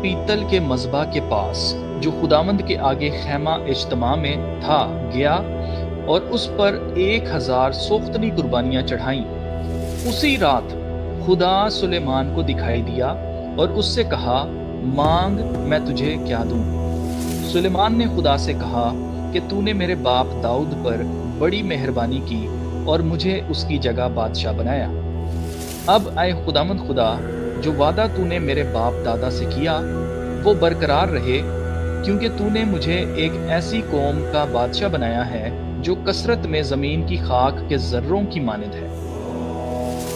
پیتل کے مذبح کے پاس جو خداوند کے آگے خیمہ اجتماع میں تھا گیا اور اس پر 1000 سوختنی قربانیاں چڑھائیں۔ اسی رات خدا سلیمان کو دکھائی دیا اور اس سے کہا، مانگ میں تجھے کیا دوں۔ سلیمان نے خدا سے کہا کہ تو نے میرے باپ داؤد پر بڑی مہربانی کی اور مجھے اس کی جگہ بادشاہ بنایا۔ اب اے خداوند خدا، جو وعدہ تو نے میرے باپ دادا سے کیا وہ برقرار رہے، کیونکہ تو نے مجھے ایک ایسی قوم کا بادشاہ بنایا ہے جو کثرت میں زمین کی خاک کے ذروں کی مانند ہے۔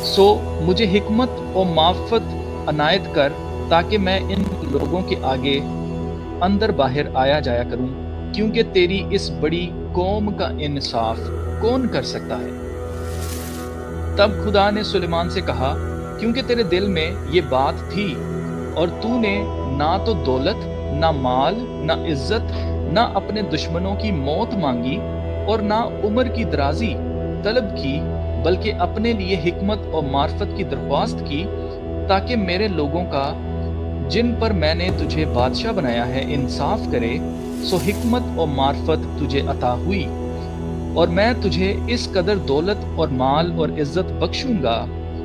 سو مجھے حکمت و معرفت عنایت کر تاکہ میں ان لوگوں کے آگے اندر باہر آیا جایا کروں، کیونکہ تیری اس بڑی قوم کا انصاف کون کر سکتا ہے؟ تب خدا نے سلیمان سے کہا، کیونکہ تیرے دل میں یہ بات تھی اور تو نے نہ تو دولت، نہ مال، نہ عزت، نہ اپنے دشمنوں کی موت مانگی اور نہ عمر کی درازی طلب کی، بلکہ اپنے لیے حکمت اور معرفت کی درخواست کی، تاکہ میرے لوگوں کا جن پر میں نے تجھے بادشاہ بنایا ہے انصاف کرے۔ سو حکمت اور معرفت تجھے عطا ہوئی، اور میں تجھے اس قدر دولت اور مال اور عزت بخشوں گا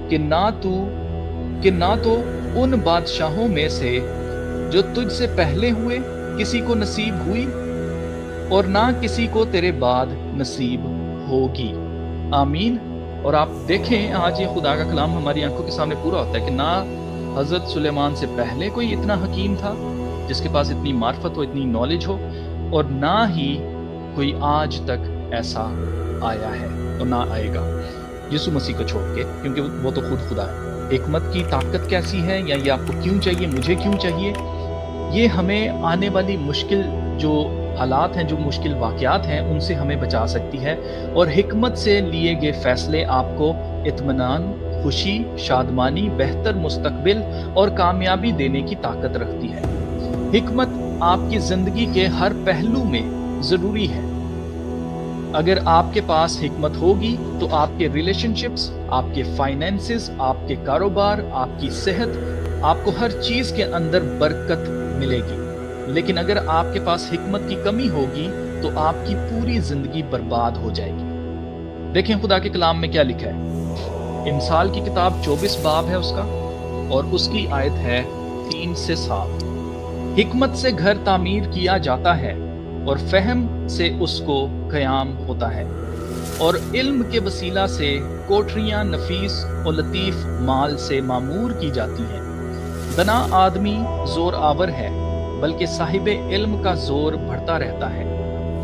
کہ نہ تو ان بادشاہوں میں سے جو تجھ سے پہلے ہوئے کسی کو نصیب ہوئی، اور نہ کسی کو تیرے بعد نصیب ہوگی۔ آمین۔ اور آپ دیکھیں آج یہ خدا کا کلام ہماری آنکھوں کے سامنے پورا ہوتا ہے کہ نہ حضرت سلیمان سے پہلے کوئی اتنا حکیم تھا جس کے پاس اتنی معرفت ہو، اتنی نالج ہو، اور نہ ہی کوئی آج تک ایسا آیا ہے اور نہ آئے گا یسوع مسیح کو چھوڑ کے، کیونکہ وہ تو خود خدا ہے۔ حکمت کی طاقت کیسی ہے، یا یہ آپ کو کیوں چاہیے، مجھے کیوں چاہیے، یہ ہمیں آنے والی مشکل جو حالات ہیں، جو مشکل واقعات ہیں، ان سے ہمیں بچا سکتی ہے، اور حکمت سے لیے گئے فیصلے آپ کو اطمینان، خوشی، شادمانی، بہتر مستقبل اور کامیابی دینے کی طاقت رکھتی ہے۔ حکمت آپ کی زندگی کے ہر پہلو میں ضروری ہے۔ اگر آپ کے پاس حکمت ہوگی تو آپ کے ریلیشن شپس، آپ کے فائنینسز، آپ کے کاروبار، آپ کی صحت، آپ کو ہر چیز کے اندر برکت ملے گی۔ لیکن اگر آپ کے پاس حکمت کی کمی ہوگی تو آپ کی پوری زندگی برباد ہو جائے گی۔ دیکھیں خدا کے کلام میں کیا لکھا ہے۔ امثال کی کتاب 24 باب ہے اس کا، اور اس کی آیت ہے 3 سے 7۔ حکمت سے گھر تعمیر کیا جاتا ہے اور فہم سے اس کو قیام ہوتا ہے، اور علم کے وسیلہ سے کوٹریاں نفیس اور لطیف مال سے معمور کی جاتی ہیں۔ دنا آدمی زور آور ہے، بلکہ صاحب علم کا زور بڑھتا رہتا ہے،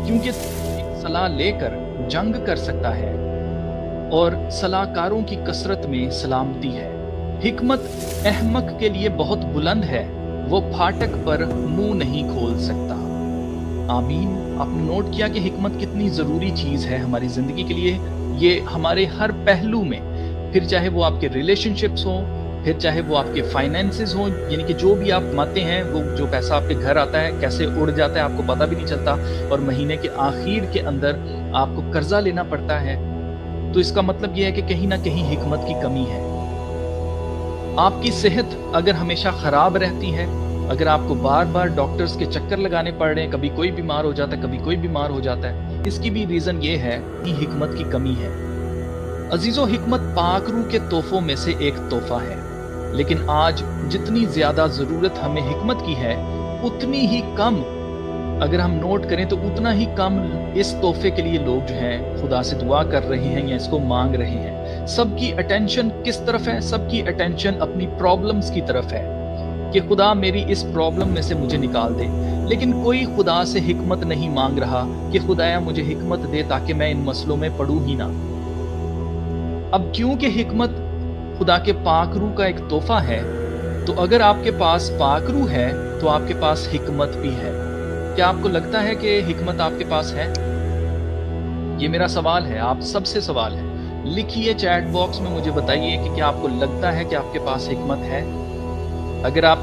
کیونکہ ایک صلاح لے کر جنگ کر سکتا ہے، اور صلاح کاروں کی کثرت میں سلامتی ہے۔ حکمت احمق کے لیے بہت بلند ہے، وہ پھاٹک پر منہ نہیں کھول سکتا۔ آمین۔ آپ نے نوٹ کیا کہ حکمت کتنی ضروری چیز ہے ہماری زندگی کے لیے؟ یہ ہمارے ہر پہلو میں، پھر چاہے وہ آپ کے ریلیشن شپس ہوں، پھر چاہے وہ آپ کے فائنینسز ہوں، یعنی کہ جو بھی آپ کماتے ہیں، وہ جو پیسہ آپ کے گھر آتا ہے کیسے اڑ جاتا ہے آپ کو پتہ بھی نہیں چلتا، اور مہینے کے آخر کے اندر آپ کو قرضہ لینا پڑتا ہے، تو اس کا مطلب یہ ہے کہ کہیں نہ کہیں حکمت کی کمی ہے۔ آپ کی صحت اگر ہمیشہ خراب رہتی ہے، اگر آپ کو بار بار ڈاکٹرز کے چکر لگانے پڑ رہے ہیں، کبھی کوئی بیمار ہو جاتا ہے، کبھی کوئی بیمار ہو جاتا ہے، اس کی بھی ریزن یہ ہے کہ حکمت کی کمی ہے۔ عزیزو، حکمت پاک روح کے تحفوں میں سے ایک تحفہ ہے، لیکن آج جتنی زیادہ ضرورت ہمیں حکمت کی ہے، اتنی ہی کم، اگر ہم نوٹ کریں تو اتنا ہی کم اس تحفے کے لیے لوگ جو ہیں خدا سے دعا کر رہے ہیں یا اس کو مانگ رہے ہیں۔ سب کی اٹینشن کس طرف ہے؟ سب کی اٹینشن اپنی پرابلمز کی طرف ہے کہ خدا میری اس پرابلم میں سے مجھے نکال دے، لیکن کوئی خدا سے حکمت نہیں مانگ رہا کہ خدایا مجھے حکمت دے تاکہ میں ان مسئلوں میں پڑوں ہی نہ۔ اب کیونکہ حکمت خدا کے پاک روح کا ایک تحفہ ہے، تو اگر آپ کے پاس پاک روح ہے تو آپ کے پاس حکمت بھی ہے۔ کیا آپ کو لگتا ہے کہ حکمت آپ کے پاس ہے؟ یہ میرا سوال ہے، آپ سب سے سوال ہے۔ لکھیے چیٹ باکس میں، مجھے بتائیے کہ کیا آپ کو لگتا ہے کہ آپ کے پاس حکمت ہے؟ اگر آپ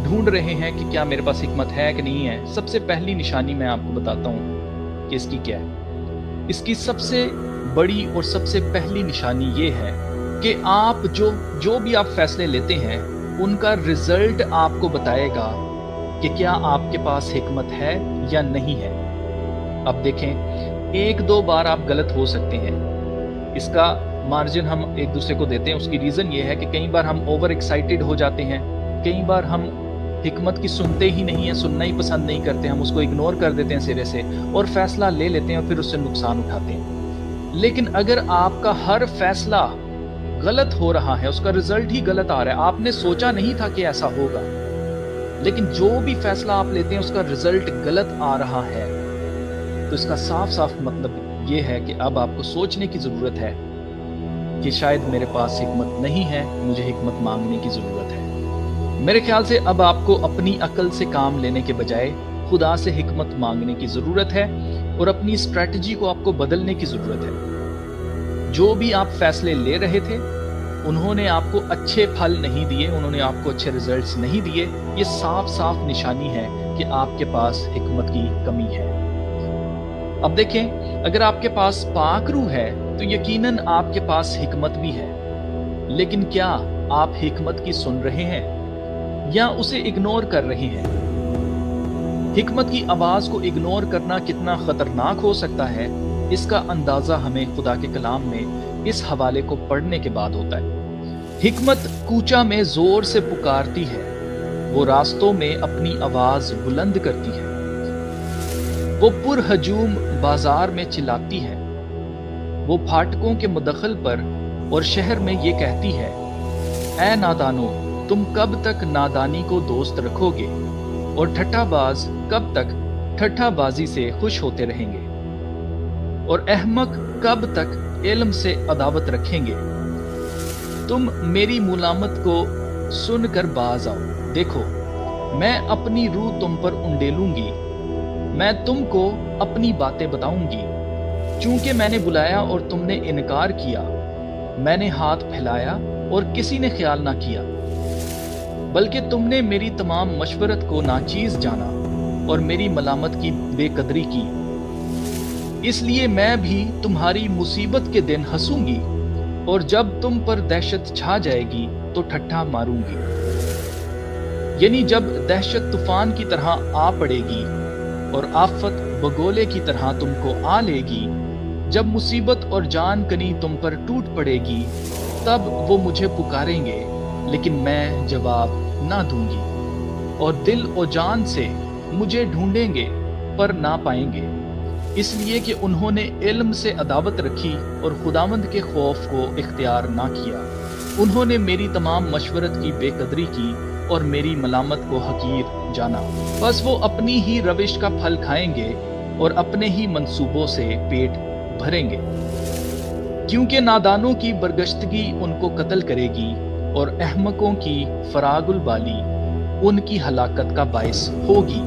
ڈھونڈ رہے ہیں کہ کیا میرے پاس حکمت ہے کہ نہیں ہے، سب سے پہلی نشانی میں آپ کو بتاتا ہوں کہ اس کی کیا ہے۔ اس کی سب سے بڑی اور سب سے پہلی نشانی یہ ہے کہ آپ جو بھی آپ فیصلے لیتے ہیں، ان کا رزلٹ آپ کو بتائے گا کہ کیا آپ کے پاس حکمت ہے یا نہیں ہے۔ اب دیکھیں، ایک دو بار آپ غلط ہو سکتے ہیں، اس کا مارجن ہم ایک دوسرے کو دیتے ہیں۔ اس کی ریزن یہ ہے کہ کئی بار ہم اوور ایکسائٹیڈ ہو جاتے ہیں، کئی بار ہم حکمت کی سنتے ہی نہیں ہیں، سننا ہی پسند نہیں کرتے، ہم اس کو اگنور کر دیتے ہیں سرے سے اور فیصلہ لے لیتے ہیں اور پھر اس سے نقصان اٹھاتے ہیں۔ لیکن اگر آپ کا ہر فیصلہ غلط ہو رہا ہے، اس کا رزلٹ ہی غلط آ رہا ہے، آپ نے سوچا نہیں تھا کہ ایسا ہوگا، لیکن جو بھی فیصلہ آپ لیتے ہیں اس کا رزلٹ غلط آ رہا ہے، تو اس کا صاف صاف مطلب یہ ہے کہ اب آپ کو سوچنے کی ضرورت ہے کہ شاید میرے پاس حکمت نہیں ہے، مجھے حکمت مانگنے کی ضرورت ہے۔ میرے خیال سے اب آپ کو اپنی عقل سے کام لینے کے بجائے خدا سے حکمت مانگنے کی ضرورت ہے اور اپنی اسٹریٹجی کو آپ کو بدلنے کی ضرورت ہے۔ جو بھی آپ فیصلے لے رہے تھے انہوں نے آپ کو اچھے پھل نہیں دیے، انہوں نے آپ کو اچھے ریزلٹس نہیں دیے، یہ صاف صاف نشانی ہے کہ آپ کے پاس حکمت کی کمی ہے۔ اب دیکھیں، اگر آپ کے پاس پاک روح ہے تو یقیناً آپ کے پاس حکمت بھی ہے، لیکن کیا آپ حکمت کی سن رہے ہیں یا اسے اگنور کر رہے ہیں؟ حکمت کی آواز کو اگنور کرنا کتنا خطرناک ہو سکتا ہے، اس کا اندازہ ہمیں خدا کے کلام میں اس حوالے کو پڑھنے کے بعد ہوتا ہے۔ حکمت کوچہ میں زور سے پکارتی ہے، وہ راستوں میں اپنی آواز بلند کرتی ہے، وہ پر ہجوم بازار میں چلاتی ہے، وہ پھاٹکوں کے مدخل پر اور شہر میں یہ کہتی ہے، اے نادانو، تم کب تک نادانی کو دوست رکھو گے اور ٹھٹھا باز کب تک ٹھٹھا بازی سے خوش ہوتے رہیں گے، اور احمق کب تک علم سے عداوت رکھیں گے۔ تم میری ملامت کو سن کر باز آؤ، دیکھو میں اپنی روح تم پر انڈیلوں گی، میں تم کو اپنی باتیں بتاؤں گی۔ چونکہ میں نے بلایا اور تم نے انکار کیا، میں نے ہاتھ پھیلایا اور کسی نے خیال نہ کیا، بلکہ تم نے میری تمام مشورت کو ناچیز جانا اور میری ملامت کی بے قدری کی۔ اس لیے میں بھی تمہاری مصیبت کے دن ہنسوں گی، اور جب تم پر دہشت چھا جائے گی تو ٹھٹھا ماروں گی۔ یعنی جب دہشت طوفان کی طرح آ پڑے گی اور آفت بگولے کی طرح تم کو آ لے گی، جب مصیبت اور جان کنی تم پر ٹوٹ پڑے گی، تب وہ مجھے پکاریں گے لیکن میں جواب نہ دوں گی، اور دل و جان سے مجھے ڈھونڈیں گے پر نہ پائیں گے، اس لیے کہ انہوں نے علم سے عداوت رکھی اور خداوند کے خوف کو اختیار نہ کیا۔ انہوں نے میری تمام مشورت کی بے قدری کی اور میری ملامت کو حقیر جانا۔ بس وہ اپنی ہی روش کا پھل کھائیں گے اور اپنے ہی منصوبوں سے پیٹ بھریں گے، کیونکہ نادانوں کی برگشتگی ان کو قتل کرے گی اور احمقوں کی فراغ البالی ان کی ہلاکت کا باعث ہوگی،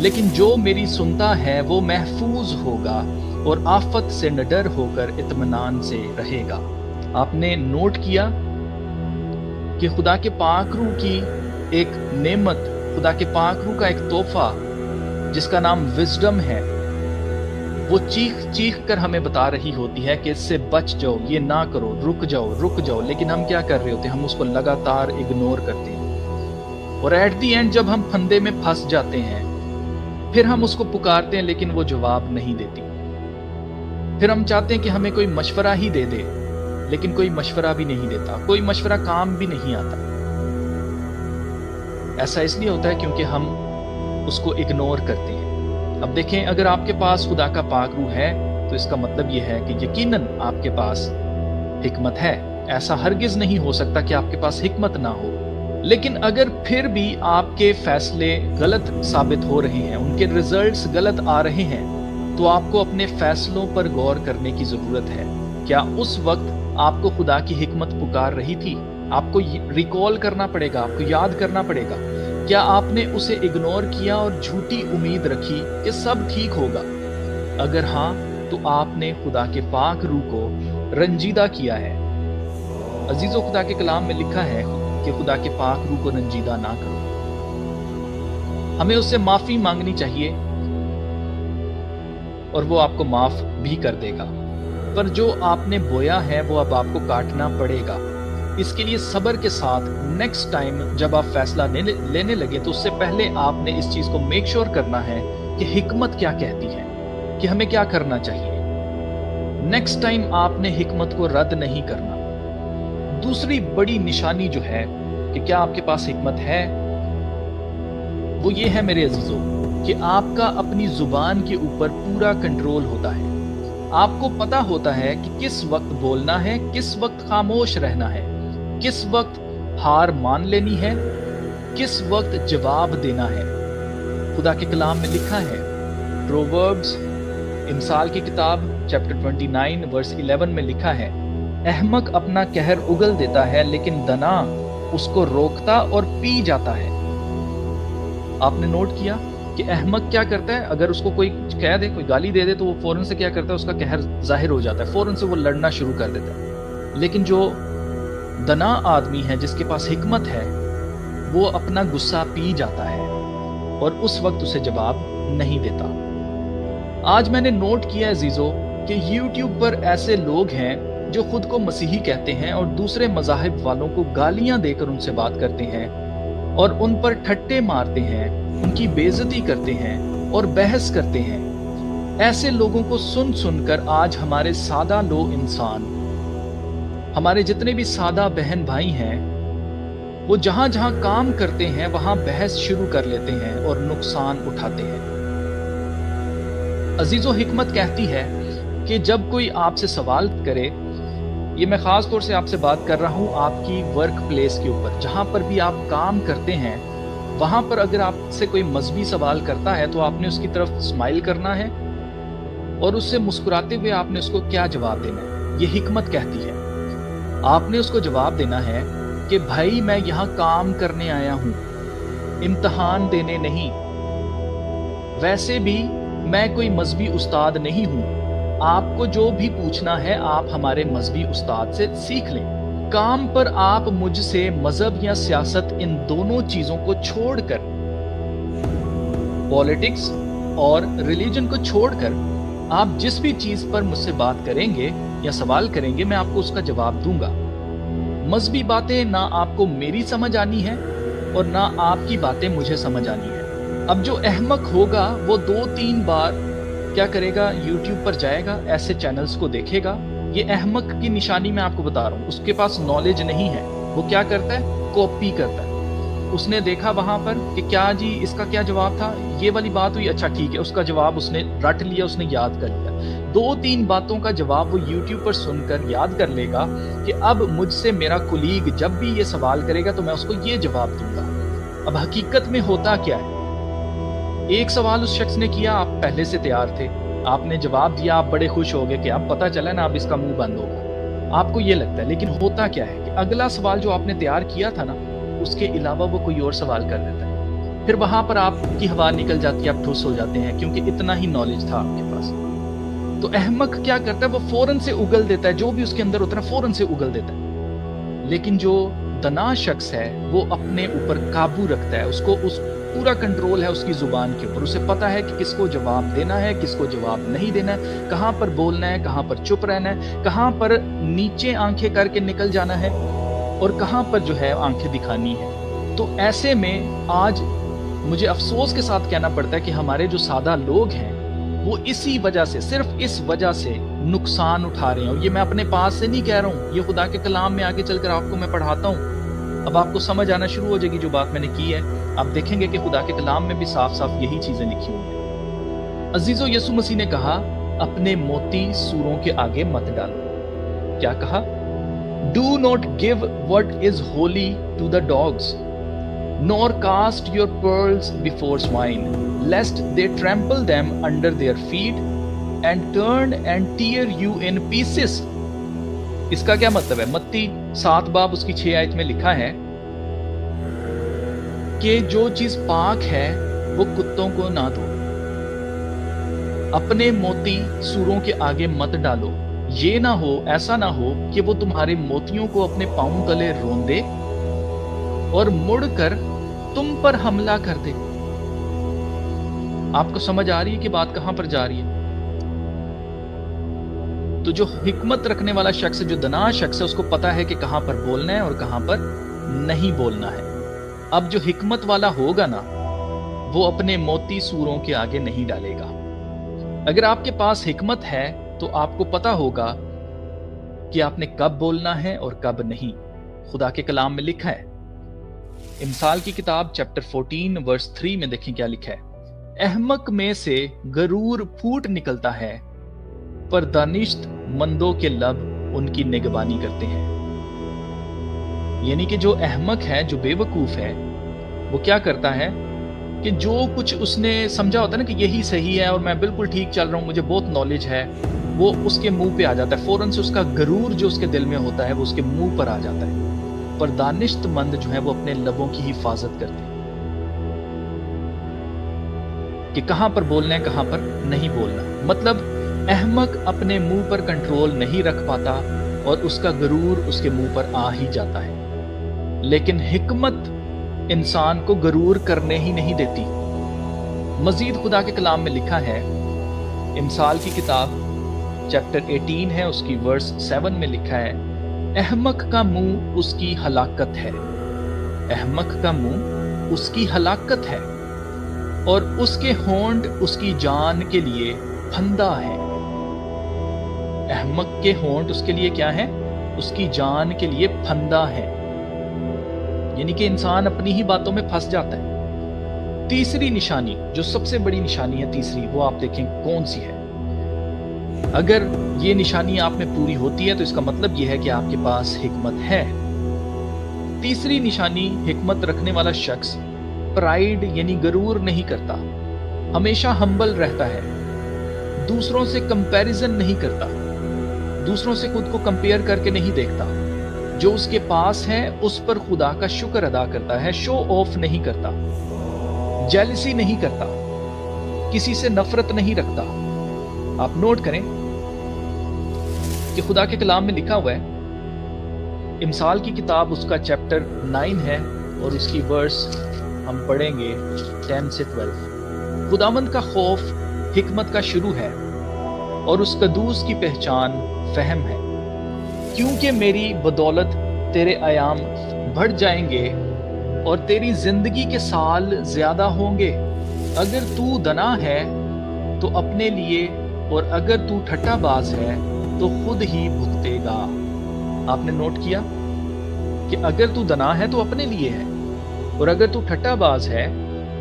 لیکن جو میری سنتا ہے وہ محفوظ ہوگا اور آفت سے نڈر ہو کر اطمینان سے رہے گا۔ آپ نے نوٹ کیا کہ خدا کے پاک روح کی ایک نعمت، خدا کے پاک روح کا ایک تحفہ جس کا نام وزڈم ہے، وہ چیخ چیخ کر ہمیں بتا رہی ہوتی ہے کہ اس سے بچ جاؤ، یہ نہ کرو، رک جاؤ، لیکن ہم کیا کر رہے ہوتے ہیں؟ ہم اس کو لگاتار اگنور کرتے ہیں، اور ایٹ دی اینڈ جب ہم پھندے میں پھنس جاتے ہیں پھر ہم اس کو پکارتے ہیں لیکن وہ جواب نہیں دیتی۔ پھر ہم چاہتے ہیں کہ ہمیں کوئی مشورہ ہی دے دے، لیکن کوئی مشورہ بھی نہیں دیتا، کوئی مشورہ کام بھی نہیں آتا۔ ایسا اس لیے ہوتا ہے کیونکہ ہم اس کو اگنور کرتے ہیں۔ اب دیکھیں، اگر آپ کے پاس خدا کا پاک روح ہے تو اس کا مطلب یہ ہے کہ یقیناً آپ کے پاس حکمت ہے۔ ایسا ہرگز نہیں ہو سکتا کہ آپ کے پاس حکمت نہ ہو۔ لیکن اگر پھر بھی آپ کے فیصلے غلط ثابت ہو رہے ہیں، ان کے ریزلٹس غلط آ رہے ہیں، تو آپ کو اپنے فیصلوں پر غور کرنے کی ضرورت ہے۔ کیا اس وقت آپ کو خدا کی حکمت پکار رہی تھی؟ آپ کو ریکال کرنا پڑے گا، آپ کو یاد کرنا پڑے گا۔ کیا آپ نے اسے اگنور کیا اور جھوٹی امید رکھی کہ سب ٹھیک ہوگا؟ اگر ہاں تو آپ نے خدا کے پاک روح کو رنجیدہ کیا ہے۔ عزیزو، خدا کے کلام میں لکھا ہے کہ خدا کے پاک روح کو رنجیدہ نہ کرو۔ ہمیں اس سے معافی مانگنی چاہیے اور وہ آپ کو معاف بھی کر دے گا، پر جو آپ نے بویا ہے وہ اب آپ کو کاٹنا پڑے گا۔ اس کے لیے صبر کے ساتھ نیکسٹ ٹائم جب آپ فیصلہ لینے لگے تو اس سے پہلے آپ نے اس چیز کو میک شور کرنا ہے کہ حکمت کیا کہتی ہے کہ ہمیں کیا کرنا چاہیے. نیکسٹ ٹائم آپ نے حکمت کو رد نہیں کرنا. دوسری بڑی نشانی جو ہے کہ کیا آپ کے پاس حکمت ہے، وہ یہ ہے میرے عزیزوں کہ آپ کا اپنی زبان کے اوپر پورا کنٹرول ہوتا ہے. آپ کو پتا ہوتا ہے کہ کس وقت بولنا ہے، کس وقت خاموش رہنا ہے، کس وقت ہار مان لینی ہے، کس وقت جواب دینا ہے. خدا کے کلام میں لکھا ہے، پرووربس امثال کی کتاب چیپٹر 29 ورس 11 میں لکھا ہے، احمق اپنا قہر اگل دیتا ہے لیکن دنا اس کو روکتا اور پی جاتا ہے. آپ نے نوٹ کیا کہ احمق کیا کرتا ہے؟ اگر اس کو کوئی کہہ دے، کوئی گالی دے دے تو وہ فوراً سے کیا کرتا ہے؟ اس کا قہر ظاہر ہو جاتا ہے، فوراً سے وہ لڑنا شروع کر دیتا ہے. لیکن جو دنا آدمی ہے، جس کے پاس حکمت ہے، وہ اپنا غصہ پی جاتا ہے اور اس وقت اسے جواب نہیں دیتا. آج میں نے نوٹ کیا عزیزو کہ یوٹیوب پر ایسے لوگ ہیں جو خود کو مسیحی کہتے ہیں اور دوسرے مذاہب والوں کو گالیاں دے کر ان سے بات کرتے ہیں اور ان پر ٹھٹے مارتے ہیں، ان کی بے عزتی کرتے ہیں اور بحث کرتے ہیں. ایسے لوگوں کو سن سن کر آج ہمارے سادہ لوگ انسان، ہمارے جتنے بھی سادہ بہن بھائی ہیں، وہ جہاں جہاں کام کرتے ہیں وہاں بحث شروع کر لیتے ہیں اور نقصان اٹھاتے ہیں. عزیزو، حکمت کہتی ہے کہ جب کوئی آپ سے سوال کرے، یہ میں خاص طور سے آپ سے بات کر رہا ہوں آپ کی ورک پلیس کے اوپر، جہاں پر بھی آپ کام کرتے ہیں، وہاں پر اگر آپ سے کوئی مذہبی سوال کرتا ہے تو آپ نے اس کی طرف اسمائل کرنا ہے اور اس سے مسکراتے ہوئے آپ نے اس کو کیا جواب دینا ہے. یہ حکمت کہتی ہے. آپ نے اس کو جواب دینا ہے کہ بھائی میں یہاں کام کرنے آیا ہوں، امتحان دینے نہیں. ویسے بھی میں کوئی مذہبی استاد نہیں ہوں، آپ کو جو بھی پوچھنا ہے آپ ہمارے مذہبی استاد سے سیکھ لیں. کام پر آپ مجھ سے مذہب یا سیاست ان دونوں چیزوں کو چھوڑ کر، پولیٹکس اور ریلیجن کو چھوڑ کر، آپ جس بھی چیز پر مجھ سے بات کریں گے یا سوال کریں گے میں آپ کو اس کا جواب دوں گا. مذہبی باتیں نہ آپ کو میری سمجھ آنی ہے اور نہ آپ کی باتیں مجھے سمجھ آنی ہے. اب جو احمق ہوگا وہ 2-3 بار کیا کرے گا؟ یوٹیوب پر جائے گا، ایسے چینلز کو دیکھے گا. یہ احمق کی نشانی میں آپ کو بتا رہا ہوں. اس کے پاس نالج نہیں ہے، وہ کیا کرتا ہے؟ کاپی کرتا ہے. اس نے دیکھا وہاں پر کہ کیا جی اس کا کیا جواب تھا، یہ والی بات ہوئی، اچھا ٹھیک ہے، اس کا جواب اس نے رٹ لیا، اس نے یاد کر لیا. 2-3 باتوں کا جواب وہ یوٹیوب پر سن کر یاد کر لے گا کہ اب مجھ سے میرا کولیگ جب بھی یہ سوال کرے گا تو میں اس کو یہ جواب دوں گا. اب حقیقت میں ہوتا کیا ہے؟ ایک سوال اس شخص نے کیا، آپ پہلے سے تیار تھے، آپ نے جواب دیا، آپ بڑے خوش ہو گئے کہ اب پتہ چلا نا اب اس کا منہ بند ہوگا، آپ کو یہ لگتا ہے. لیکن ہوتا کیا ہے کہ اگلا سوال جو آپ نے تیار کیا تھا نا، اس کے علاوہ وہ کوئی اور سوال کر دیتا ہے. پھر وہاں پر آپ کی ہوا نکل جاتی ہے، آپ ٹھوس ہو جاتے ہیں کیونکہ اتنا ہی نالج تھا آپ کے پاس. تو احمق کیا کرتا ہے؟ وہ فوراً سے اگل دیتا ہے، جو بھی اس کے اندر ہوتا ہے فوراً سے اگل دیتا ہے. لیکن جو دنا شخص ہے وہ اپنے اوپر قابو رکھتا ہے، اس کو پورا کنٹرول ہے اس کی زبان کے اوپر. اسے پتا ہے کہ کس کو جواب دینا ہے، کس کو جواب نہیں دینا ہے، کہاں پر بولنا ہے، کہاں پر چپ رہنا ہے، کہاں پر نیچے آنکھیں کر کے نکل جانا ہے اور کہاں پر جو ہے آنکھیں دکھانی ہے. تو ایسے میں آج مجھے افسوس کے ساتھ کہنا پڑتا ہے کہ ہمارے جو سادہ لوگ ہیں وہ اسی وجہ سے، صرف اس وجہ سے نقصان اٹھا رہے ہیں. اور یہ میں اپنے پاس سے نہیں کہہ رہا ہوں، یہ خدا کے کلام میں آگے چل کر آپ کو میں پڑھاتا ہوں. اب آپ کو سمجھ آنا شروع ہو جائے گی جو بات میں نے کی ہے. آپ دیکھیں گے کہ خدا کے کلام میں بھی صاف صاف یہی چیزیں لکھی ہوئی ہیں. عزیزو، یسوع مسیح نے کہا اپنے موتی سوروں کے آگے مت ڈالو. کیا کہا؟ Do not give what is holy to the dogs, nor cast your pearls before swine, lest they trample them under their feet and turn and tear you in pieces. اس کا کیا مطلب ہے؟ متی 7 باب اس کی 6 آیت میں لکھا ہے کہ جو چیز پاک ہے وہ کتوں کو نہ دو. اپنے موتی سوروں کے آگے مت ڈالو. یہ نہ ہو، ایسا نہ ہو کہ وہ تمہارے موتیوں کو اپنے پاؤں تلے روندے اور مڑ کر تم پر حملہ کر دے. آپ کو سمجھ آ رہی ہے کہ بات کہاں پر جا رہی ہے؟ تو جو حکمت رکھنے والا شخص ہے، جو دنا شخص ہے، اس کو پتا ہے کہ کہاں پر بولنا ہے اور کہاں پر نہیں بولنا ہے۔ اب جو حکمت والا ہوگا نا، وہ اپنے موتی سوروں کے آگے نہیں ڈالے گا۔ اگر آپ کے پاس حکمت ہے تو آپ کو پتا ہوگا کہ آپ نے کب بولنا ہے اور کب نہیں۔ خدا کے کلام میں لکھا ہے، امثال کی کتاب چیپٹر 14 ورس 3 میں دیکھیں کیا لکھا ہے، احمق میں سے غرور پھوٹ نکلتا ہے، پر دانشت مندوں کے لب ان کی نگبانی کرتے ہیں۔ یعنی کہ جو احمق ہے، جو بے وقوف ہے، وہ کیا کرتا ہے کہ جو کچھ اس نے سمجھا ہوتا ہے نا کہ یہی صحیح ہے اور میں بالکل ٹھیک چل رہا ہوں، مجھے بہت نالج ہے، وہ اس کے منہ پہ آ جاتا ہے فوراً سے۔ اس کا غرور جو اس کے دل میں ہوتا ہے وہ اس کے منہ پر آ جاتا ہے۔ پر دانشت مند جو ہے وہ اپنے لبوں کی حفاظت کرتے ہیں کہ کہاں پر بولنا ہے، کہاں پر نہیں بولنا۔ مطلب احمق اپنے منہ پر کنٹرول نہیں رکھ پاتا اور اس کا غرور اس کے منہ پر آ ہی جاتا ہے، لیکن حکمت انسان کو غرور کرنے ہی نہیں دیتی۔ مزید خدا کے کلام میں لکھا ہے، امثال کی کتاب چیپٹر 18 ہے، اس کی ورس 7 میں لکھا ہے، احمق کا منہ اس کی ہلاکت ہے، احمق کا منہ اس کی ہلاکت ہے، اور اس کے ہونٹ اس کی جان کے لیے پھندا ہے۔ احمق کے ہونٹ اس کے لیے کیا ہے؟ اس کی جان کے لیے پھندا ہے، یعنی کہ انسان اپنی ہی باتوں میں پھنس جاتا ہے۔ تیسری نشانی، جو سب سے بڑی نشانی ہے تیسری، وہ آپ دیکھیں کون سی ہے۔ اگر یہ نشانی آپ میں پوری ہوتی ہے تو اس کا مطلب یہ ہے کہ آپ کے پاس حکمت ہے۔ تیسری نشانی، حکمت رکھنے والا شخص پرائیڈ یعنی غرور نہیں کرتا، ہمیشہ ہمبل رہتا ہے، دوسروں سے کمپیریزن نہیں کرتا، دوسروں سے خود کو کمپیئر کر کے نہیں دیکھتا، جو اس کے پاس ہے اس پر خدا کا شکر ادا کرتا ہے، شو آف نہیں کرتا، جیلسی نہیں کرتا، کسی سے نفرت نہیں رکھتا۔ آپ نوٹ کریں کہ خدا کے کلام میں لکھا ہوا ہے، امثال کی کتاب اس کا چیپٹر 9 ہے اور اس کی ورس ہم پڑھیں گے 10 سے 12۔ خداوند کا خوف حکمت کا شروع ہے اور اس قدوس کی پہچان فہم ہے، کیونکہ میری بدولت تیرے ایام بڑھ جائیں گے اور تیری زندگی کے سال زیادہ ہوں گے۔ اگر تو دنا ہے تو اپنے لیے، اور اگر تو ٹھٹا باز ہے تو خود ہی بھگتے گا۔ آپ نے نوٹ کیا کہ اگر تو دنا ہے تو اپنے لیے ہے، اور اگر تو ٹھٹا باز ہے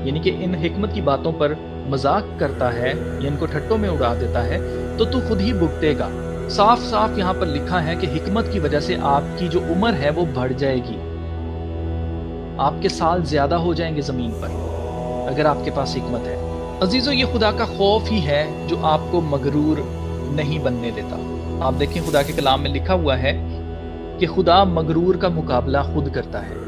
یعنی کہ ان حکمت کی باتوں پر مذاق کرتا ہے یا ان کو ٹھٹوں میں اڑا دیتا ہے تو تو خود ہی بھگتے گا۔ صاف صاف یہاں پر لکھا ہے کہ حکمت کی وجہ سے آپ کی جو عمر ہے وہ بڑھ جائے گی، آپ کے سال زیادہ ہو جائیں گے زمین پر اگر آپ کے پاس حکمت ہے۔ عزیزو، یہ خدا کا خوف ہی ہے جو آپ کو مغرور نہیں بننے دیتا۔ آپ دیکھیں خدا کے کلام میں لکھا ہوا ہے کہ خدا مغرور کا مقابلہ خود کرتا ہے۔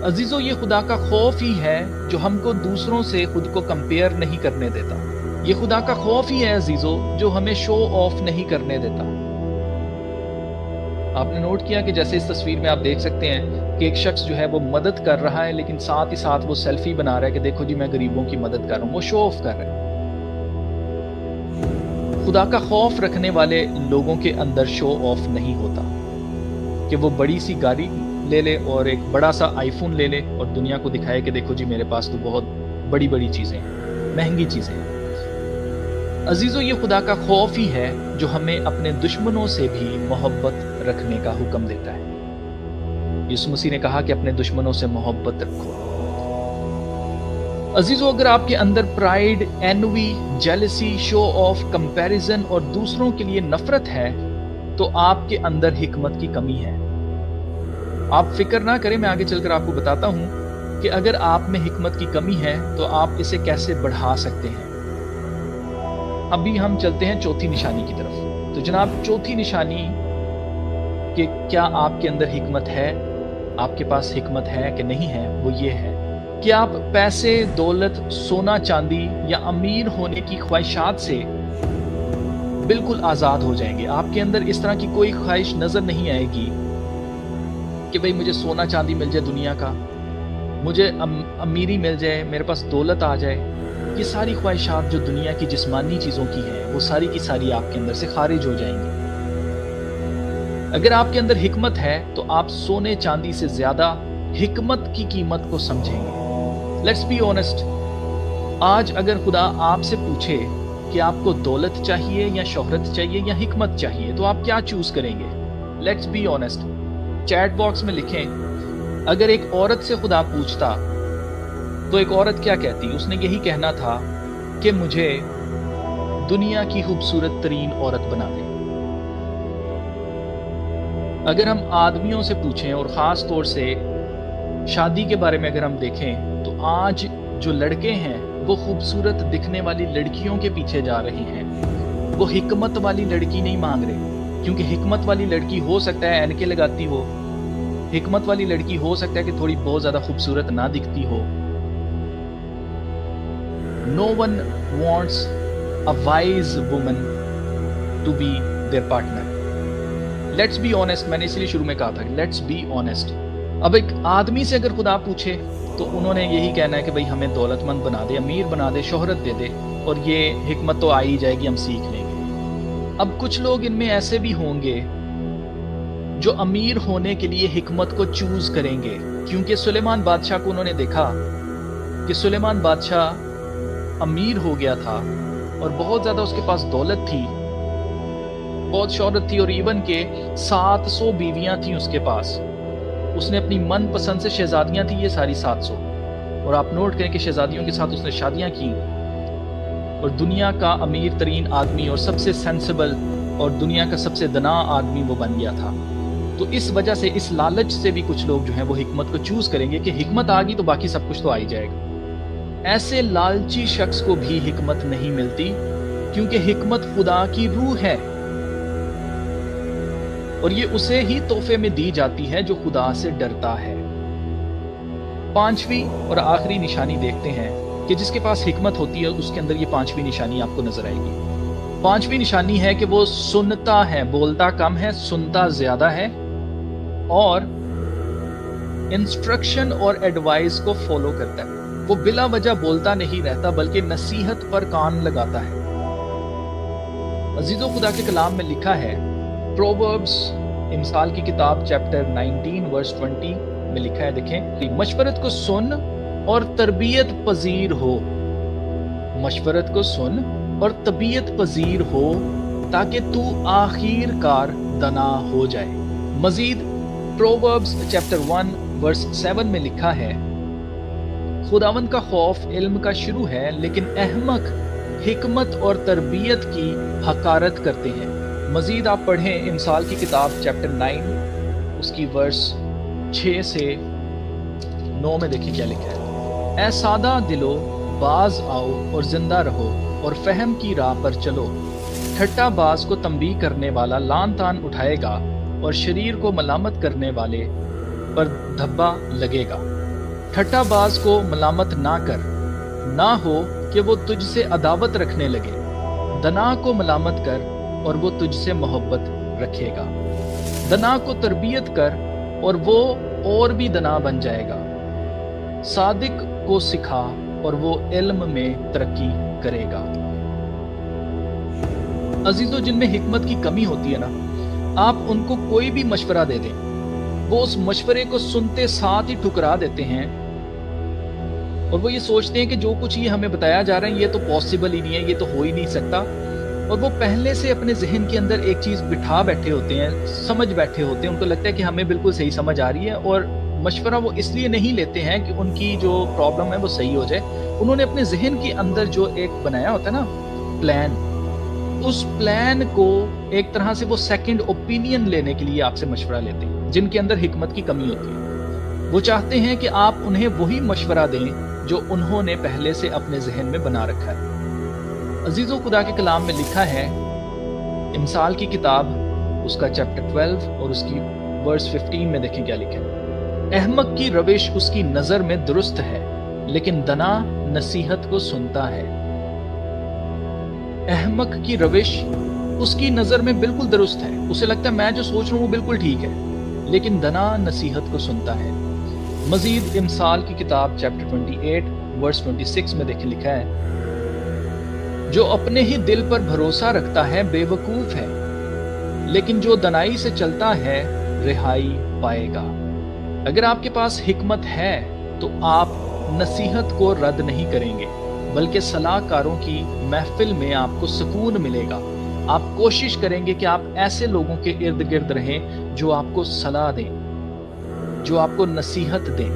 عزیزو، یہ خدا کا خوف ہی ہے جو ہم کو دوسروں سے خود کو کمپیئر نہیں کرنے دیتا۔ یہ خدا کا خوف ہی ہے عزیزو جو ہمیں شو آف نہیں کرنے دیتا۔ آپ نے نوٹ کیا کہ جیسے اس تصویر میں آپ دیکھ سکتے ہیں کہ ایک شخص جو ہے وہ مدد کر رہا ہے، لیکن ساتھ ہی ساتھ وہ سیلفی بنا رہا ہے کہ دیکھو جی میں غریبوں کی مدد کر رہا ہوں، وہ شو آف کر رہا ہے۔ خدا کا خوف رکھنے والے لوگوں کے اندر شو آف نہیں ہوتا کہ وہ بڑی سی گاڑی لے لے اور ایک بڑا سا آئی فون لے لے اور دنیا کو دکھائے کہ دیکھو جی میرے پاس تو بہت بڑی بڑی چیزیں ہیں، مہنگی چیزیں ہیں۔ عزیزو، یہ خدا کا خوف ہی ہے جو ہمیں اپنے دشمنوں سے بھی محبت رکھنے کا حکم دیتا ہے۔ یسوع مسیح نے کہا کہ اپنے دشمنوں سے محبت رکھو۔ عزیزو، اگر آپ کے اندر pride, envy, jealousy, show off, comparison اور دوسروں کے لیے نفرت ہے تو آپ کے اندر حکمت کی کمی ہے۔ آپ فکر نہ کریں، میں آگے چل کر آپ کو بتاتا ہوں کہ اگر آپ میں حکمت کی کمی ہے تو آپ اسے کیسے بڑھا سکتے ہیں۔ ابھی ہم چلتے ہیں چوتھی نشانی کی طرف۔ تو جناب، چوتھی نشانی کہ کیا آپ کے اندر حکمت ہے، آپ کے پاس حکمت ہے کہ نہیں ہے، وہ یہ ہے کہ آپ پیسے، دولت، سونا چاندی یا امیر ہونے کی خواہشات سے بالکل آزاد ہو جائیں گے۔ آپ کے اندر اس طرح کی کوئی خواہش نظر نہیں آئے گی کہ بھئی مجھے سونا چاندی مل جائے دنیا کا، مجھے امیری مل جائے، میرے پاس دولت آ جائے، یہ ساری خواہشات جو دنیا کی جسمانی چیزوں کی ہیں وہ ساری کی ساری آپ کے اندر سے خارج ہو جائیں گی۔ اگر آپ کے اندر حکمت ہے تو آپ سونے چاندی سے زیادہ حکمت کی قیمت کو سمجھیں گے۔ لیٹس بی آنےسٹ، آج اگر خدا آپ سے پوچھے کہ آپ کو دولت چاہیے یا شہرت چاہیے یا حکمت چاہیے تو آپ کیا چوز کریں گے؟ Let's be honest, chat box میں لکھیں۔ اگر ایک عورت سے خدا پوچھتا تو ایک عورت کیا کہتی؟ اس نے یہی کہنا تھا کہ مجھے دنیا کی خوبصورت ترین عورت بنا دے۔ اگر ہم آدمیوں سے پوچھیں اور خاص طور سے شادی کے بارے میں اگر ہم دیکھیں تو آج جو لڑکے ہیں وہ خوبصورت دکھنے والی لڑکیوں کے پیچھے جا رہے ہیں، وہ حکمت والی لڑکی نہیں مانگ رہے، کیونکہ حکمت والی لڑکی ہو سکتا ہے اینکیں لگاتی ہو، حکمت والی لڑکی ہو سکتا ہے کہ تھوڑی بہت زیادہ خوبصورت نہ دکھتی ہو۔ No one wants a wise woman to be their partner. Let's be honest، میں نے اس لیے شروع میں کہا تھا let's be honest۔ اب ایک آدمی سے اگر خدا پوچھے تو انہوں نے یہی کہنا ہے کہ بھئی ہمیں دولت مند بنا دے، امیر بنا دے، شہرت دے دے، اور یہ حکمت تو آ ہی جائے گی، ہم سیکھ لیں گے۔ اب کچھ لوگ ان میں ایسے بھی ہوں گے جو امیر ہونے کے لیے حکمت کو چوز کریں گے، کیونکہ سلیمان بادشاہ کو انہوں نے دیکھا کہ سلیمان بادشاہ امیر ہو گیا تھا اور بہت زیادہ اس کے پاس دولت تھی، بہت شہرت تھی، اور ایون کہ 700 بیویاں تھیں اس کے پاس۔ اس نے اپنی من پسند سے شہزادیاں تھیں یہ ساری 700، اور آپ نوٹ کریں کہ شہزادیوں کے ساتھ اس نے شادیاں کی، اور دنیا کا امیر ترین آدمی اور سب سے سینسیبل اور دنیا کا سب سے دنا آدمی وہ بن گیا تھا۔ تو اس وجہ سے، اس لالچ سے بھی کچھ لوگ جو ہیں وہ حکمت کو چوز کریں گے کہ حکمت آ گئی تو باقی سب کچھ تو آ ہی جائے گا۔ ایسے لالچی شخص کو بھی حکمت نہیں ملتی، کیونکہ حکمت خدا کی روح ہے اور یہ اسے ہی تحفے میں دی جاتی ہے جو خدا سے ڈرتا ہے۔ پانچویں اور آخری نشانی دیکھتے ہیں کہ جس کے پاس حکمت ہوتی ہے اس کے اندر یہ پانچویں نشانی آپ کو نظر آئے گی۔ پانچویں نشانی ہے کہ وہ سنتا ہے، بولتا کم ہے، سنتا زیادہ ہے، اور انسٹرکشن اور ایڈوائز کو فالو کرتا ہے۔ وہ بلا وجہ بولتا نہیں رہتا بلکہ نصیحت پر کان لگاتا ہے۔ عزیزو، خدا کے کلام میں لکھا ہے، پرووربس امثال کی کتاب چیپٹر 19 ورس 20 میں لکھا ہے، دیکھیں، مشورت کو سن اور تربیت پذیر ہو، مشورت کو سن اور طبیعت پذیر ہو تاکہ تو آخر کار دنا ہو جائے۔ مزید پرووربس چیپٹر 1 ورس 7 میں لکھا ہے، خداوند کا خوف علم کا شروع ہے، لیکن احمق حکمت اور تربیت کی حقارت کرتے ہیں۔ مزید آپ پڑھیں امثال کی کتاب چیپٹر 9 اس کی ورس 6 سے 9 میں دیکھیں کیا لکھا ہے، اے سادہ دلو باز آؤ اور زندہ رہو اور فہم کی راہ پر چلو۔ ٹھٹا باز کو تنبیہ کرنے والا لان تان اٹھائے گا اور شریر کو ملامت کرنے والے پر دھبا لگے گا۔ ٹھٹا باز کو ملامت نہ کر، نہ ہو کہ وہ تجھ سے عداوت رکھنے لگے، دنا کو ملامت کر اور وہ تجھ سے محبت رکھے گا۔ دنا کو تربیت کر اور وہ اور بھی دنا بن جائے گا۔ صادق کو سکھا اور وہ علم میں ترقی کرے گا۔ عزیزو، جن میں حکمت کی کمی ہوتی ہے نا، آپ ان کو کوئی بھی مشورہ دے دیں، وہ اس مشورے کو سنتے ساتھ ہی ٹھکرا دیتے ہیں، اور وہ یہ سوچتے ہیں کہ جو کچھ یہ ہمیں بتایا جا رہا ہے یہ تو پاسبل ہی نہیں ہے، یہ تو ہو ہی نہیں سکتا، اور وہ پہلے سے اپنے ذہن کے اندر ایک چیز بٹھا بیٹھے ہوتے ہیں، سمجھ بیٹھے ہوتے ہیں، ان کو لگتا ہے کہ ہمیں بالکل صحیح سمجھ آ رہی ہے، اور مشورہ وہ اس لیے نہیں لیتے ہیں کہ ان کی جو پرابلم ہے وہ صحیح ہو جائے، انہوں نے اپنے ذہن کے اندر جو ایک بنایا ہوتا ہے نا پلان، اس پلان کو ایک طرح سے وہ سیکنڈ اوپینین لینے کے لیے آپ سے مشورہ لیتے ہیں، جن کے اندر حکمت کی کمی ہوتی ہے۔ وہ چاہتے ہیں کہ آپ انہیں وہی مشورہ دیں جو انہوں نے پہلے سے اپنے ذہن میں بنا رکھا ہے۔ عزیزو، خدا کے کلام میں لکھا ہے، امثال کی کتاب اس کا چیپٹر 12 اور اس کی ورس 15 میں دیکھیں کیا لکھا ہے، احمق کی روش اس کی نظر میں درست ہے، لیکن دنا نصیحت کو سنتا ہے۔ احمق کی روش اس کی نظر میں بالکل درست ہے، اسے لگتا ہے میں جو سوچ رہا ہوں وہ بالکل ٹھیک ہے، لیکن دنا نصیحت کو سنتا ہے۔ مزید امثال کی کتاب چیپٹر 28 ورس 26 میں دیکھیں لکھا ہے، جو اپنے ہی دل پر بھروسہ رکھتا ہے بے وقوف ہے، لیکن جو دنائی سے چلتا ہے رہائی پائے گا۔ اگر آپ کے پاس حکمت ہے تو آپ نصیحت کو رد نہیں کریں گے، بلکہ صلاح کاروں کی محفل میں آپ کو سکون ملے گا۔ آپ کوشش کریں گے کہ آپ ایسے لوگوں کے ارد گرد رہیں جو آپ کو صلاح دیں، جو آپ کو نصیحت دیں،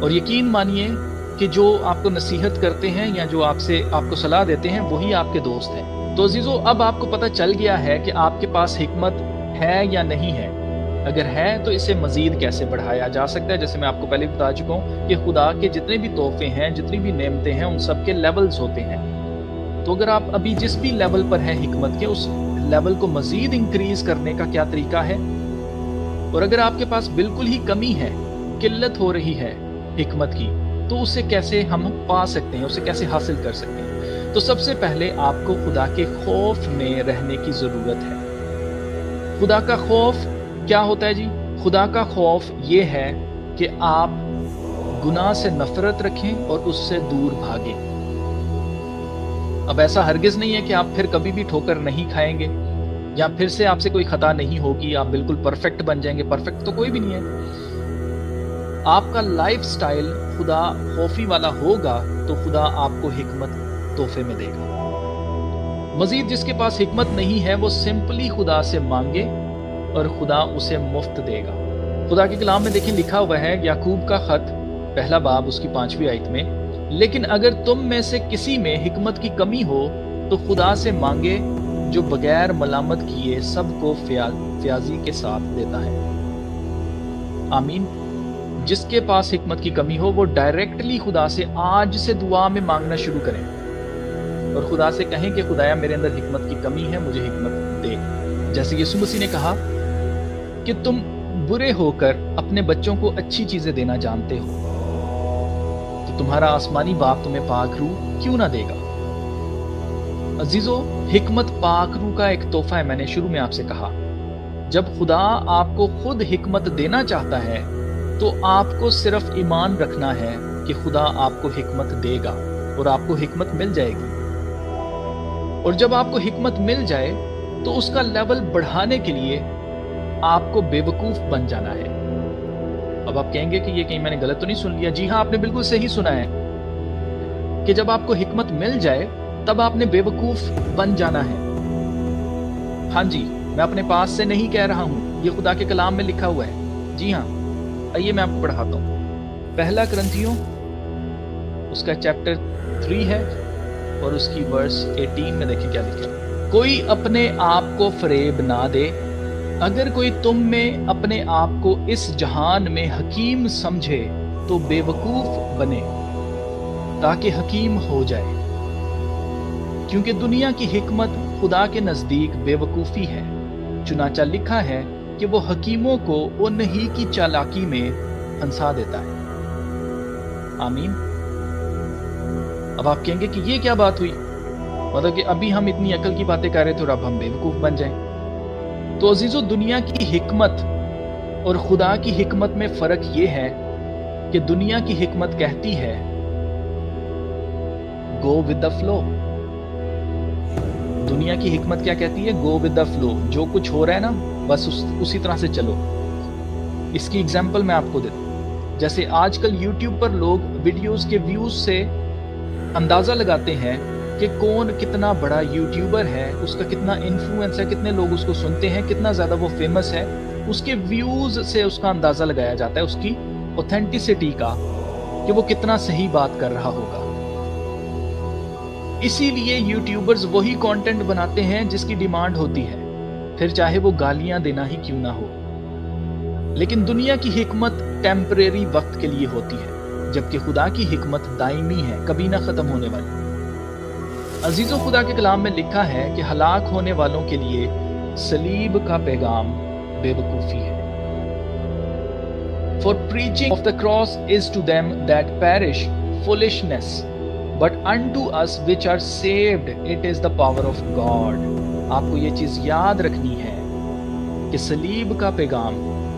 اور یقین مانیے کہ جو آپ کو نصیحت کرتے ہیں یا جو آپ کو صلاح دیتے ہیں وہی آپ کے دوست ہیں۔ تو عزیزو، اب آپ کو پتہ چل گیا ہے کہ آپ کے پاس حکمت ہے یا نہیں ہے۔ اگر ہے تو اسے مزید کیسے بڑھایا جا سکتا ہے؟ جیسے میں آپ کو پہلے بتا چکا ہوں کہ خدا کے جتنے بھی تحفے ہیں، جتنی بھی نعمتیں ہیں، ان سب کے لیولز ہوتے ہیں۔ تو اگر آپ ابھی جس بھی لیول پر ہیں حکمت کے، اس لیول کو مزید انکریز کرنے کا کیا طریقہ ہے؟ اور اگر آپ کے پاس بالکل ہی کمی ہے، قلت ہو رہی ہے حکمت کی، تو اسے کیسے ہم پا سکتے ہیں، اسے کیسے حاصل کر سکتے ہیں؟ تو سب سے پہلے آپ کو خدا کے خوف میں رہنے کی ضرورت ہے۔ خدا کا خوف کیا ہوتا ہے جی؟ خدا کا خوف یہ ہے کہ آپ گناہ سے نفرت رکھیں اور اس سے دور بھاگیں۔ اب ایسا ہرگز نہیں ہے کہ آپ پھر کبھی بھی ٹھوکر نہیں کھائیں گے یا پھر سے آپ سے کوئی خطا نہیں ہوگی، آپ بالکل پرفیکٹ بن جائیں گے۔ پرفیکٹ تو کوئی بھی نہیں ہے۔ آپ کا لائف سٹائل خدا خوفی والا ہوگا تو خدا آپ کو حکمت تحفے میں دے گا۔ مزید جس کے پاس حکمت نہیں ہے وہ سمپلی خدا سے مانگے اور خدا اسے مفت دے گا۔ خدا کے کلام میں دیکھیں لکھا ہوا ہے، یعقوب کا خط پہلا باب اس کی 5ویں آیت میں، لیکن اگر تم میں سے کسی میں حکمت کی کمی ہو تو خدا سے مانگے جو بغیر ملامت کیے سب کو فیاضی کے ساتھ دیتا ہے۔ آمین۔ جس کے پاس حکمت کی کمی ہو وہ ڈائریکٹلی خدا سے آج سے دعا میں مانگنا شروع کریں اور خدا سے کہیں کہ خدایا میرے اندر حکمت کی کمی ہے، مجھے حکمت دے۔ جیسے یسوع مسیح نے کہا کہ تم برے ہو کر اپنے بچوں کو اچھی چیزیں دینا جانتے ہو، تو تمہارا آسمانی باپ تمہیں پاک روح کیوں نہ دے گا؟ عزیزو، حکمت پاک روح کا ایک تحفہ ہے۔ میں نے شروع میں آپ سے کہا، جب خدا آپ کو خود حکمت دینا چاہتا ہے تو آپ کو صرف ایمان رکھنا ہے کہ خدا آپ کو حکمت دے گا اور آپ کو حکمت مل جائے گی۔ اور جب آپ کو حکمت مل جائے تو اس کا لیول بڑھانے کے لیے آپ کو بے وقوف بن جانا ہے۔ اب آپ کہیں گے کہ یہ کہیں میں نے غلط تو نہیں سن لیا؟ جی ہاں، آپ نے بالکل صحیح سنا ہے کہ جب آپ کو حکمت مل جائے تب آپ نے بے وقوف بن جانا ہے۔ ہاں جی، میں اپنے پاس سے نہیں کہہ رہا ہوں، یہ خدا کے کلام میں لکھا ہوا ہے۔ جی ہاں، آئیے میں آپ کو پڑھاتا ہوں۔ پہلا کرنتھیوں اس کا چیپٹر 3 ہے اور اس کی ورس 18 میں دیکھیں کیا لکھا ہے۔ کوئی اپنے آپ کو فریب نہ دے، اگر کوئی تم میں اپنے آپ کو اس جہان میں حکیم سمجھے تو بے وقوف بنے تاکہ حکیم ہو جائے، کیونکہ دنیا کی حکمت خدا کے نزدیک بے وقوفی ہے۔ چنانچہ لکھا ہے کہ وہ حکیموں کو انہی کی چالاکی میں پھنسا دیتا ہے۔ آمین۔ اب آپ کہیں گے کہ یہ کیا بات ہوئی؟ مطلب کہ ابھی ہم اتنی عقل کی باتیں کر رہے تھے اور اب ہم بے وقوف بن جائیں۔ تو عزیزو، دنیا کی حکمت اور خدا کی حکمت میں فرق یہ ہے کہ دنیا کی حکمت کہتی ہے گو ود دا فلو۔ دنیا کی حکمت کیا کہتی ہے؟ گو ود دا فلو، جو کچھ ہو رہا ہے نا بس اسی طرح سے چلو۔ اس کی ایگزامپل میں آپ کو دیتا ہوں۔ جیسے آج کل یوٹیوب پر لوگ ویڈیوز کے ویوز سے اندازہ لگاتے ہیں کہ کون کتنا بڑا یوٹیوبر ہے، اس کا کتنا انفلوئنس ہے، کتنے لوگ اس کو سنتے ہیں، کتنا زیادہ وہ فیمس ہے۔ اس کے ویوز سے اس کا اندازہ لگایا جاتا ہے، اس کی اوتھینٹسٹی کا، کہ وہ کتنا صحیح بات کر رہا ہوگا۔ اسی لیے یوٹیوبرز وہی کانٹینٹ بناتے ہیں جس کی ڈیمانڈ ہوتی ہے، پھر چاہے وہ گالیاں دینا ہی کیوں نہ ہو۔ لیکن دنیا کی حکمت ٹیمپریری وقت کے لیے ہوتی ہے، جبکہ خدا کی حکمت دائمی ہے، کبھی نہ ختم ہونے والی۔ عزیزو، خدا کے کلام میں لکھا ہے کہ ہلاک ہونے والوں کے لیے صلیب کا پیغام بے وقوفی ہے۔ For preaching of the cross is to them that perish foolishness, but unto us which are saved it is the power of God۔ آپ کو یہ چیز یاد رکھنی ہے کہ صلیب کا پیغام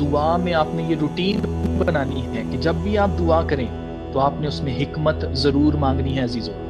دعا میں آپ نے یہ روٹین بنانی ہے کہ جب بھی آپ دعا کریں تو آپ نے اس میں حکمت ضرور مانگنی ہے عزیزوں.